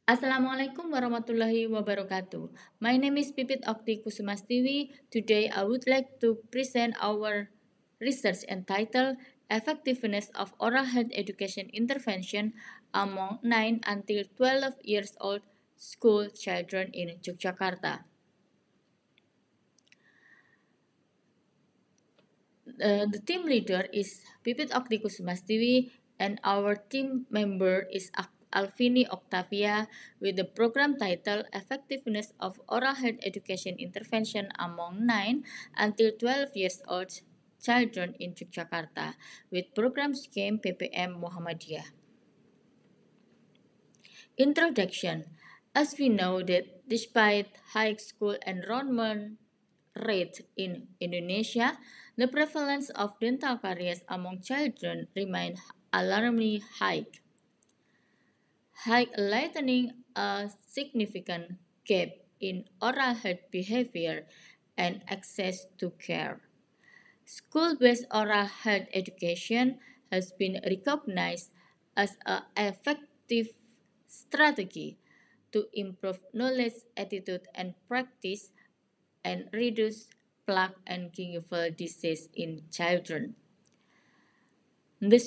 Assalamualaikum warahmatullahi wabarakatuh. My name is Pipit Okti Kusumastiwi. Today I would like to present our research entitled Effectiveness of Oral Health Education Intervention among 9 until 12 years old school children in Yogyakarta. The team leader is Pipit Okti Kusumastiwi and our team member is Alvini Octavia with the program title Effectiveness of Oral Health Education Intervention among 9 until 12 years old children in Yogyakarta with program scheme PPM Muhammadiyah. Introduction. As we know that despite high school enrollment rate in Indonesia, the prevalence of dental caries among children remain alarmingly high, highlighting a significant gap in oral health behavior and access to care. School-based oral health education has been recognized as an effective strategy to improve knowledge, attitude, and practice and reduce plaque and gingival disease in children. The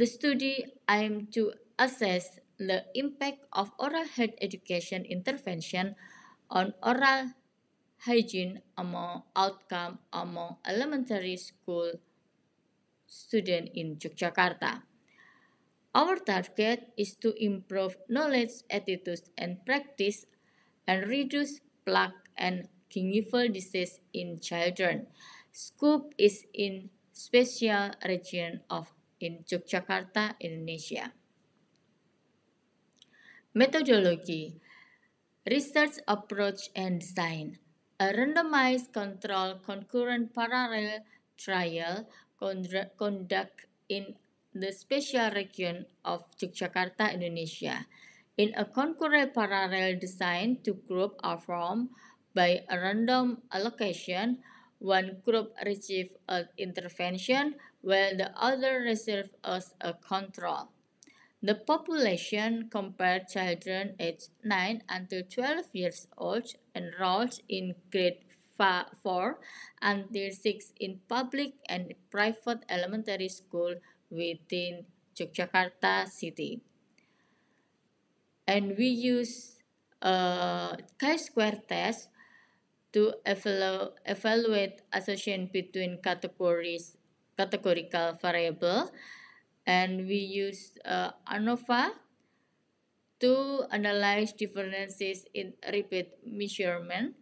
study aimed to assess the impact of oral health education intervention on oral hygiene among outcome among elementary school students in Yogyakarta. Our target is to improve knowledge, attitudes, and practice and reduce plaque and gingival disease in children. Scope is in special region of in Yogyakarta, Indonesia. Methodology, research approach and design. A randomized control concurrent parallel trial conduct in the special region of Yogyakarta, Indonesia. In a concurrent parallel design, two groups are formed by a random allocation. One group receives an intervention while the other receives as a control. The population compared children aged 9 until 12 years old enrolled in grade 4 until 6 in public and private elementary school within Yogyakarta city. And we use a chi-square test to evaluate association between categorical variable, and we use ANOVA to analyze differences in repeat measurement,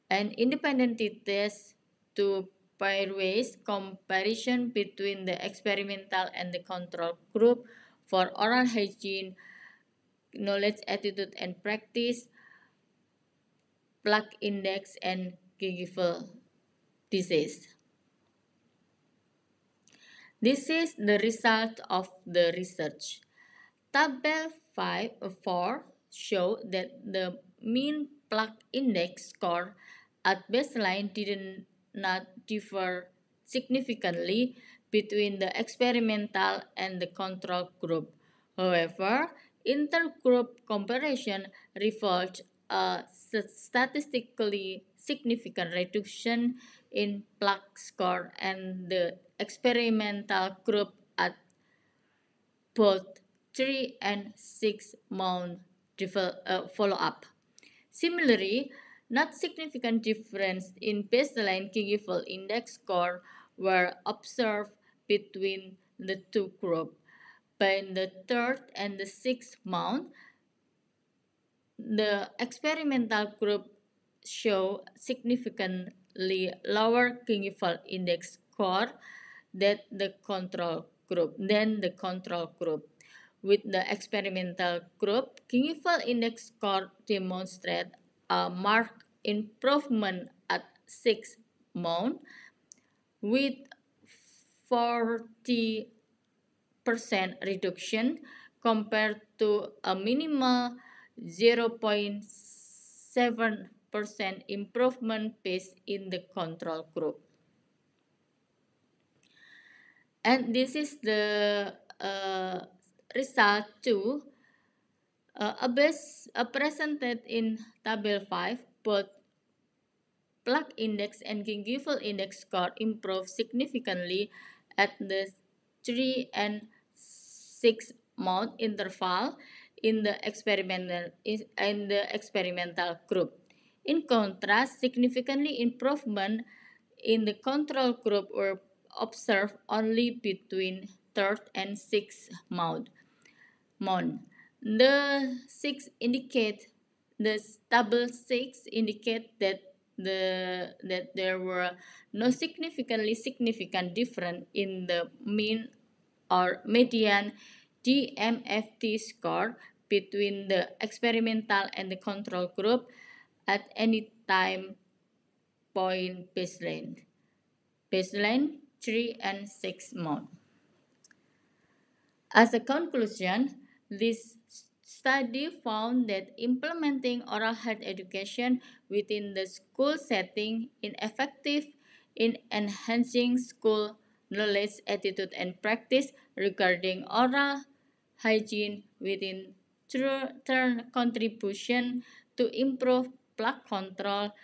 and independent test to pairwise comparison between the experimental and the control group for oral hygiene, knowledge, attitude, and practice, plaque index, and gingival disease. This is the result of the research. Table 4 show that the mean plaque index score at baseline did not differ significantly between the experimental and the control group. However, intergroup comparison revealed a statistically significant reduction in plaque score and the experimental group at both 3 and 6 month follow-up. Similarly, not significant difference in baseline gingival index score were observed between the two groups. By the third and the sixth month, the experimental group show significantly lower gingival index score than the control group. With the experimental group, gingival index score demonstrate a marked improvement at 6 months with 40% reduction compared to a minimal 0.7% improvement based in the control group. And this is the result too. Presented in Table 5, both plaque index and gingival index score improved significantly at the 3 and 6-month interval in the experimental group. In contrast, significantly improvement in the control group were observed only between 3rd and 6th month. The Table 6 indicate that there were no significant difference in the mean or median DMFT score between the experimental and the control group at any time point baseline 3 and 6 months. As a conclusion, this study found that implementing oral health education within the school setting is effective in enhancing school knowledge, attitude, and practice regarding oral hygiene within turn contribution to improve plaque control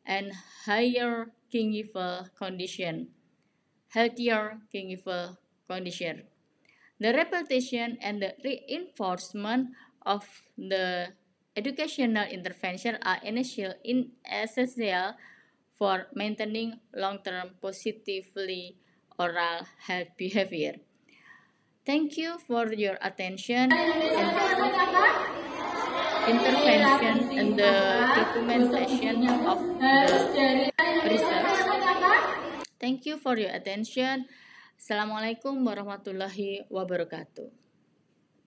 and healthier gingival condition. The repetition and the reinforcement of the educational intervention are essential for maintaining long-term positively oral health behavior. Thank you for your attention and intervention and the documentation of the research. Thank you for your attention. Assalamualaikum warahmatullahi wabarakatuh.